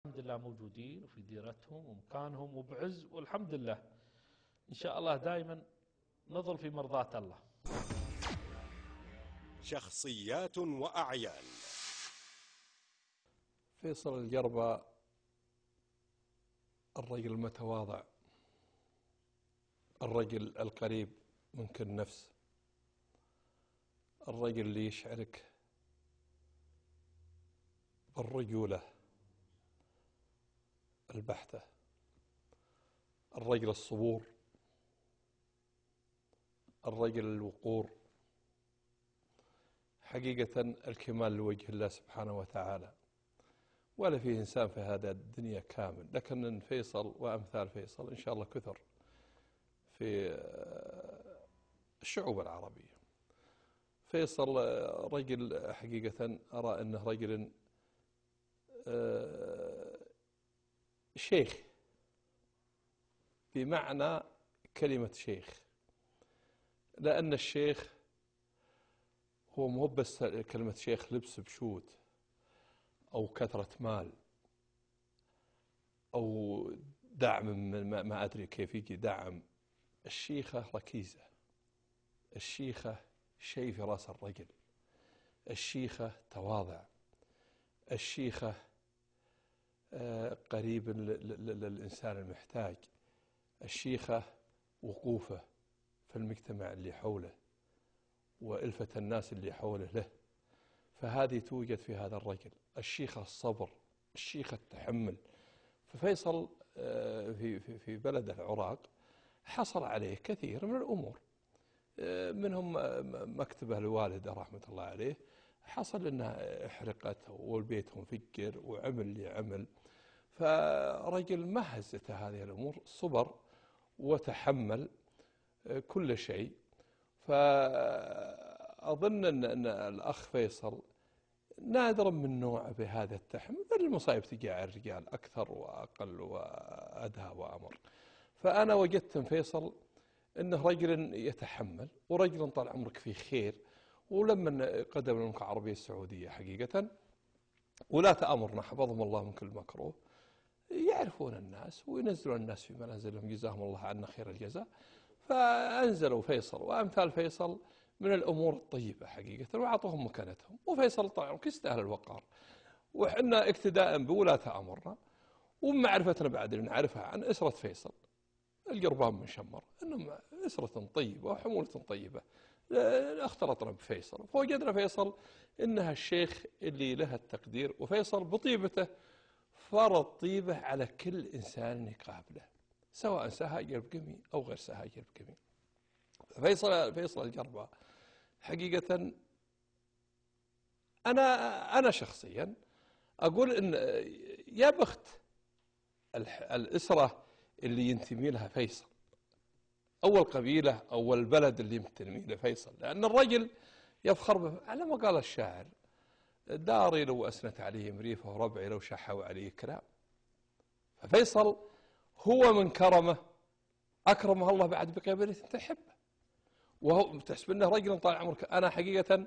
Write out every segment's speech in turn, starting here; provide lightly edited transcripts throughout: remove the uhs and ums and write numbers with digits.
الحمد لله موجودين وفي ديرتهم ومكانهم وبعز، والحمد لله إن شاء الله دائما نظل في مرضاة الله. شخصيات وأعيان. فيصل القربة الرجل المتواضع، الرجل القريب من كل نفس، الرجل اللي يشعرك بالرجولة البحتة، الرجل الصبور، الرجل الوقور، حقيقة الكمال لوجه الله سبحانه وتعالى. ولا فيه إنسان في هذا الدنيا كامل، لكن فيصل وأمثال فيصل إن شاء الله كثر في الشعوب العربية. فيصل رجل حقيقة أرى أنه رجل شيخ بمعنى كلمة شيخ، لأن الشيخ هو مو بس كلمة شيخ لبس بشوت أو كثرة مال أو دعم من ما أدري كيف يجي دعم. الشيخة ركيزة، الشيخة شيء في رأس الرجل، الشيخة تواضع، الشيخة قريب للإنسان المحتاج، الشيخة وقوفه في المجتمع اللي حوله وإلفة الناس اللي حوله له. فهذه توجد في هذا الرجل، الشيخة الصبر، الشيخة التحمل. ففيصل في بلد العراق حصل عليه كثير من الأمور، منهم مكتبه الوالدة رحمة الله عليه حصل أنها احرقت والبيت انفجر وعمل اللي عمل. فرجل مهزته هذه الأمور، صبر وتحمل كل شيء. فأظن أن الأخ فيصل نادرا من نوعه بهذا التحمل، بل المصائب تجي على الرجال أكثر وأقل وأدهى وأمر. فأنا وجدت فيصل أنه رجل يتحمل ورجل طال عمرك فيه خير. ولما قدم المملكة العربية السعودية حقيقة ولاة أمرنا حفظهم الله من كل مكروه يعرفون الناس وينزلون الناس في منازلهم جزاهم الله عنا خير الجزاء. فأنزلوا فيصل وأمثال فيصل من الأمور الطيبة حقيقة وأعطوهم مكانتهم. وفيصل طبعا يستاهل الوقار، وحنا اقتداء بولاة أمرنا ومعرفتنا بعد اللي نعرفها عن أسرة فيصل القربان من شمر أنهم أسرة طيبة وحمولة طيبة. اختلطنا بفيصل فوجدنا فيصل إنها الشيخ اللي له التقدير، وفيصل بطيبته فرض طيبة على كل إنسان يقابله سواء سهاجر بقمي أو غير سهاجر بقمي. فيصل القربة حقيقة أنا شخصيا أقول إن يا بخت الأسرة اللي ينتمي لها فيصل، أول قبيلة أول بلد اللي ينتمي له فيصل، لأن الرجل يفخر به على ما قال الشاعر: داري لو أسنت عليه مريفة وربعي لو شحوا عليه كلام. ففيصل هو من كرمه أكرمه الله بعد بقبيلة تحبه، وهو تحسب أنه رجل طال عمرك. أنا حقيقة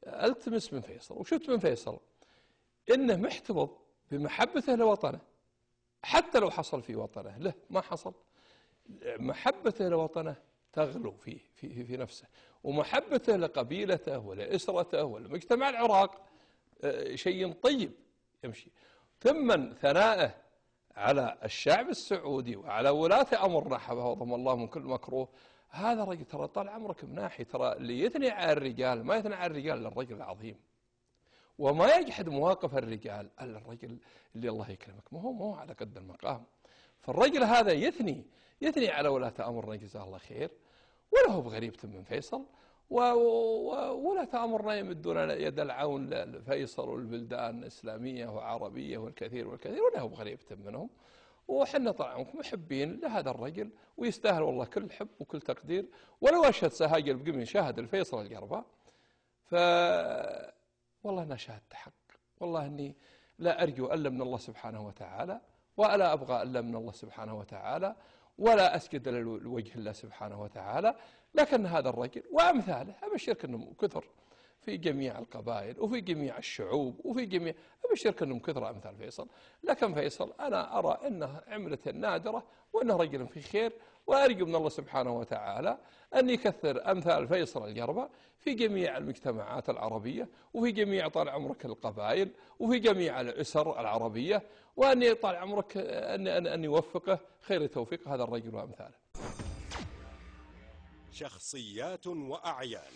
ألتمس من فيصل وشفت من فيصل إنه محتفظ بمحبته لوطنه، حتى لو حصل في وطنه له ما حصل، محبته لوطنه تغلو في نفسه، ومحبته لقبيلته ولأسرته ولمجتمع العراق شيء طيب يمشي. ثم ثنائه على الشعب السعودي وعلى ولاة أمرنا حفظهم الله من كل مكروه. هذا رجل ترى طال عمرك مناحي، ترى اللي يثني على الرجال ما يثني على الرجال إلا الرجل العظيم، وما يجحد مواقف الرجال إلا الرجل اللي الله يكرمك ما هو على قد المقام. فالرجل هذا يثني على ولاة أمرنا جزاه الله خير، وله بغريبة من فيصل، وولاة أمرنا يمدون يد العون لفيصل والبلدان الإسلامية وعربية والكثير وله بغريبة منهم. وحنا طبعا محبين لهذا الرجل ويستاهل والله كل حب وكل تقدير. ولو أشهد سهاجر بقمي شاهد الفيصل القربة، والله أنا شاهدت حق، والله أني لا أرجو إلا من الله سبحانه وتعالى، ولا أبغى إلا من الله سبحانه وتعالى، ولا أسجد لوجه الله سبحانه وتعالى. لكن هذا الرجل وأمثاله أبشرك أنهم كثر في جميع القبائل وفي جميع الشعوب وفي جميع، أبشرك أنهم كثرة أمثال فيصل. لكن فيصل أنا أرى أنه عملة نادرة وأنه رجل في خير، وأرجو من الله سبحانه وتعالى أن يكثر أمثال فيصل الجربة في جميع المجتمعات العربية وفي جميع طال عمرك القبائل وفي جميع الأسر العربية، وأن طال عمرك أن يوفقه خير توفيق هذا الرجل وأمثاله. شخصيات وأعيان.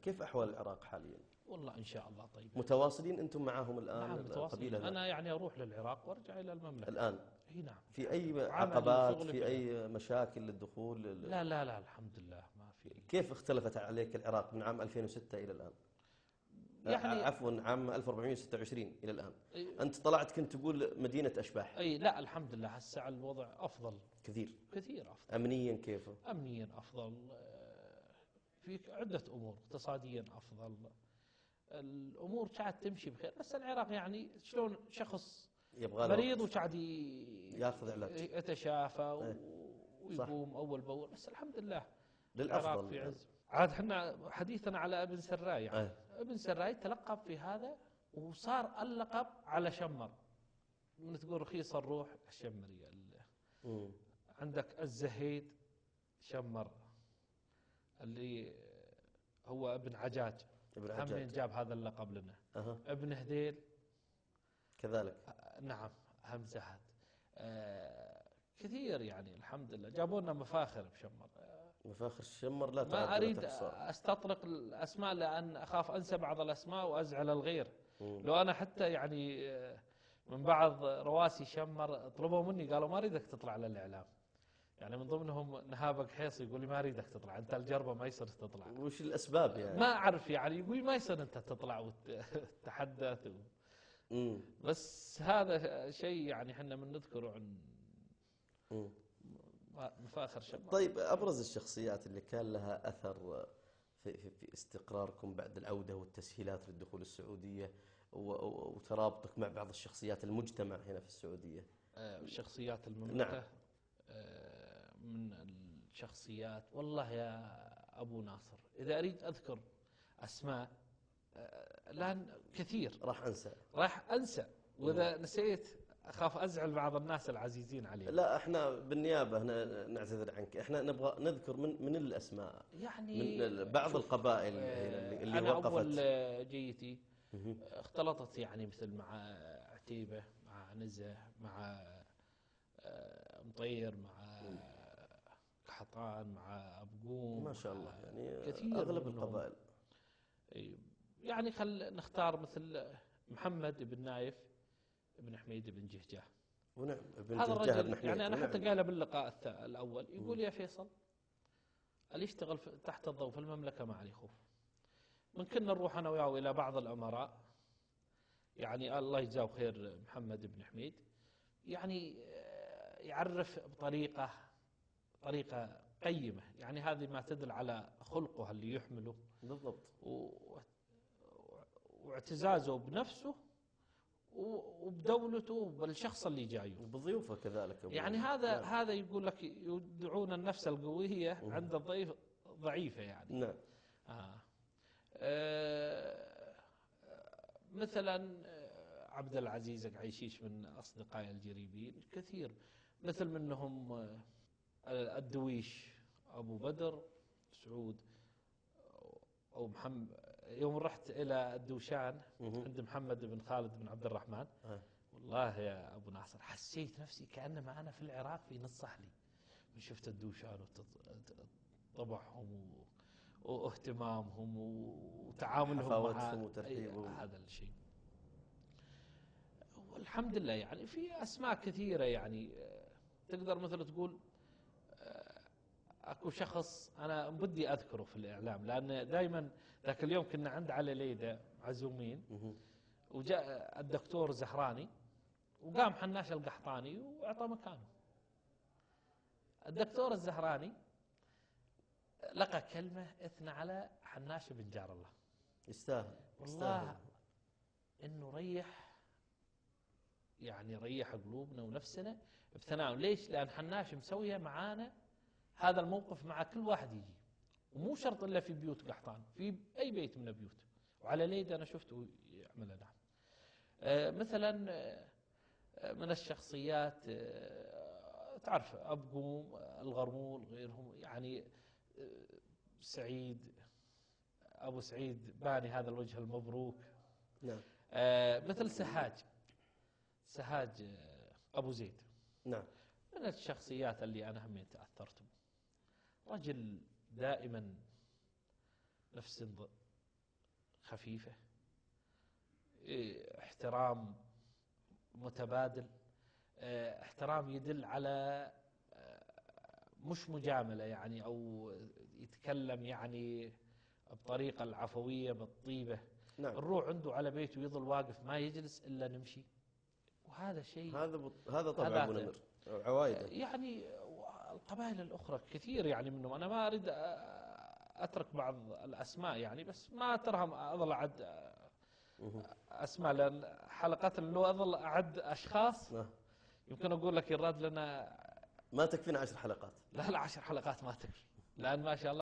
كيف أحوال العراق حاليا؟ والله إن شاء الله طيب. متواصلين أنتم معهم الآن؟ نعم متواصلين. القبيلة أنا يعني أروح للعراق وأرجع إلى المملكة الآن. اي نعم. في أي عملي عقبات، وشغلي في أي مشاكل للدخول؟ لا لا لا الحمد لله ما في. كيف اختلفت عليك العراق من عام 2006 إلى الآن؟ يعني عفوا عام 1426 إلى الآن. أي أنت طلعت كنت تقول مدينة أشباح. أي لا الحمد لله هسه الوضع أفضل كثير. كثير أفضل. أمنيا كيف؟ أمنيا أفضل، في عدة أمور، اقتصاديا أفضل، الأمور قاعد تمشي بخير. بس العراق يعني شلون شخص يبغى مريض وقاعد ياخذ علاج، يتشافى ويقوم أول بأول. بس الحمد لله للأفضل في عز. عاد احنا حديثنا على ابن سراي يعني. ابن سراي تلقب في هذا وصار اللقب على شمر. من تقول رخيص الروح الشمري. عندك الزهيد شمر اللي هو ابن عجاج، هم جاب هذا اللقب لنا. ابن هذيل كذلك. نعم هم زهد. كثير يعني الحمد لله جابوا لنا مفاخر بشمر. مفاخر الشمر لا ما أريد أستطرق الأسماء لأن أخاف أنسى بعض الأسماء وأزعل الغير. لو أنا حتى يعني من بعض رواسي شمر طلبوا مني قالوا ما أريدك تطلع على الإعلام. يعني من ضمنهم نهابك حيص يقول لي ما أريدك تطلع أنت الجربة ما يصير تطلع. وش الأسباب يعني؟ ما أعرف يعني يقول ما يصير أنت تطلع وتتحدث بس هذا شيء يعني احنا من نذكره عن مفاخر شمر. طيب أبرز الشخصيات اللي كان لها أثر في استقراركم بعد العودة والتسهيلات للدخول السعودية وترابطك مع بعض الشخصيات المجتمع هنا في السعودية؟ شخصيات المملكة. نعم. من الشخصيات والله يا أبو ناصر إذا أريد أذكر أسماء لأن كثير راح أنسى وإذا نسيت أخاف أزعل بعض الناس العزيزين علي. لا احنا بالنيابة نعتذر عنك، احنا نبغى نذكر من الأسماء يعني من بعض القبائل اللي أنا وقفت. أول جيتي اختلطت يعني مثل مع عتيبة مع نزه مع مطير مع قحطان مع أبقوم ما شاء الله يعني كثير أغلب القبائل. يعني خل نختار مثل محمد بن نايف ابن حميد بن جهجاه. ونعم ابن هذا جهجاه الرجل يعني أنا حتى قاله باللقاء الأول يقول يا فيصل اللي يشتغل تحت الضوء في المملكة ما عليه خوف. من كنا نروح أنا وياه إلى بعض الأمراء يعني الله يجزاه خير محمد بن حميد يعني يعرف بطريقة قيمة يعني هذه ما تدل على خلقه اللي يحمله بالضبط واعتزازه بنفسه وبدولته وبالشخص اللي جايه وبضيوفه كذلك يعني هذا يقول لك يدعون النفس القوية عند الضيف ضعيفة يعني. نعم. مثلا عبد العزيز قعيشيش من أصدقائي القريبين كثير مثل منهم الدويش أبو بدر سعود أو محمد. يوم رحت إلى الدوشان عند محمد بن خالد بن عبد الرحمن والله يا أبو ناصر حسيت نفسي كأنما أنا في العراق في نص صحلي. شفت الدوشان وطبعهم واهتمامهم وتعاملهم مع هذا الشيء. والحمد لله يعني في أسماء كثيرة يعني تقدر مثل تقول اكو شخص انا بدي اذكره في الاعلام لان دائما ذاك اليوم كنا عند علي ليده معزومين وجاء الدكتور زهراني وقام حناش القحطاني واعطى مكانه. الدكتور الزهراني لقى كلمه اثنى على حناش بن جار الله يستاهل والله انه ريح قلوبنا ونفسنا بثناء. ليش؟ لان حناش مسويه معانا هذا الموقف مع كل واحد يجي ومو شرط إلا في بيوت قحطان، في أي بيت من البيوت، وعلى ليد أنا شفته يعمل. نعم. مثلا من الشخصيات تعرف أبقوم، الغرمول، غيرهم يعني، سعيد، أبو سعيد باني هذا الوجه المبروك. نعم. مثل سهاج أبو زيد. نعم. من الشخصيات اللي أنا هم تأثرت به، رجل دائما نفس خفيفة، احترام متبادل، احترام يدل على مش مجاملة يعني، أو يتكلم يعني بطريقة العفوية بالطيبة. نعم. نروح عنده على بيته يظل واقف ما يجلس إلا نمشي، وهذا شيء، هذا طبع أبو نمر عوايده. يعني القبائل الأخرى كثير يعني منهم، أنا ما أريد أترك بعض الأسماء يعني، بس ما ترهم أظل أعد أسماء، لأن حلقات لو أظل أعد أشخاص يمكن أقول لك يراد لنا ما تكفينا 10 حلقات. لا 10 حلقات ما تكفي، لأن ما شاء الله